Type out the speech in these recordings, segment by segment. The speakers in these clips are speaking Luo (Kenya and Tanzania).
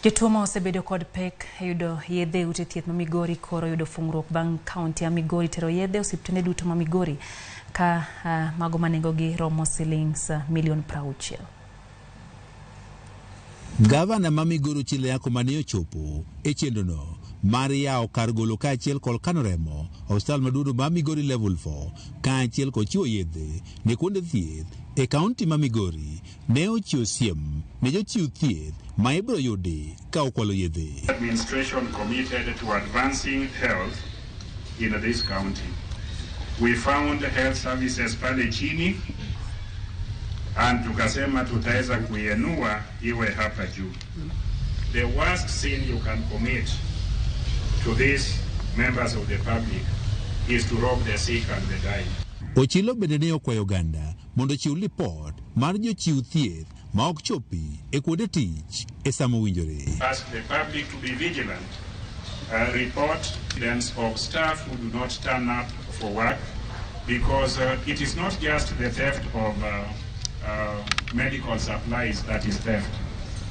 Jotuo ma osebedo kod pek yudo yedhe ute thieth ma Migori koro yudo fungruok bang' kaunti ya Migori tero yedhe osiptende duto ma Migori ka mago manengogi romo shillings milion 60. Gavana ma Migori Chile yako mane ochopo e chendono mar yawo kar golo kaachiel kod kano remo osiptal maduong' ma Migori level 4 kaachiel kod chiwo yedhe ne kuonde thieth e kaunti ma Migori ne ochiwo siem ne jochiw thieth ma ibiro yudi ka okwalo yedhe. Administration committed to advancing health in this county. We found health services pale chini and tukasema tutaweza kuienua iwe hapa juu. The worst sin you can commit to these members of the public is to rob the sick and the dying. Ochilo bende ne okwayo Uganda mondo chiw lipot mar jochiw thieth ma ok chopi e kuonde tich e sama owinjore. Ask the public to be vigilant. Report evidence of staff who do not turn up for work, because it is not just the theft of medical supplies that is theft.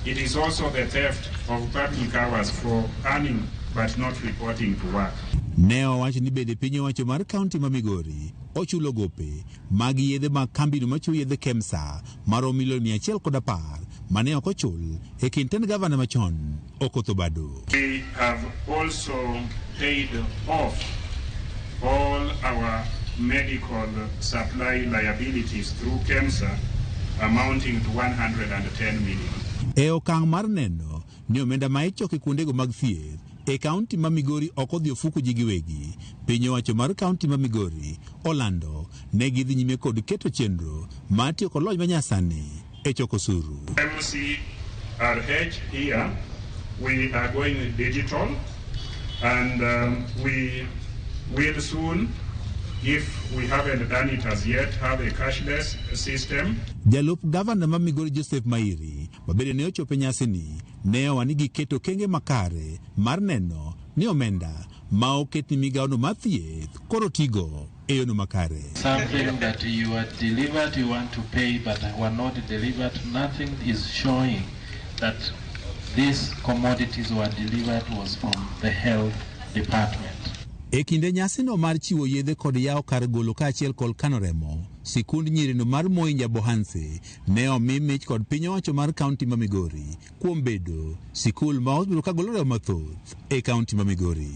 It is also the theft of public hours for earning but not reporting to work. Ne owacho ni bende piny owacho mar kaunti ma Migori ochulo gope mag yedhe mag kambino machiwo yedhe KEMSA maromo milion 110 mane ok ochul e kind tend gavana machon Okoth Obado. We have also paid off all our medical supply liabilities through KEMSA amounting to 110 million. E okang' mar neno ni omenda ma ichoke kuondego mag thieth e kaunti ma Migori ok odhi ofuku ji giwegi, piny owacho mar kaunti ma Migori olando ne gidhi nyime kod keto chenro mar tiyo kod lony manyasani e choko osuru. MCRH here, we are going digital and we will soon, if we haven't done it as yet, have a cashless system. Jalup gavana ma Migori Joseph Mairi mabende ne ochopo nyasini ne owani giketo kenge makare mar neno ni omenda ma oketni migawono mar thieth koro tigo e yono makare. Something that you are delivered, you want to pay, but were not delivered. Nothing is showing that these commodities were delivered was from the health department. E kinde nyasino mar chiwo yedhe kod yawo kar golo kaachiel kod kano remo, sikund nyirino mar Nyabohanse ne omi mich kod piny owacho mar kaunti ma Migori kuom bedo sikul ma osebiro ka golo remo mathoth e kaunti ma Migori.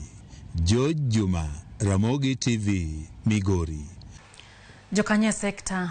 George Juma, Ramogi TV, Migori. Jokanya sekta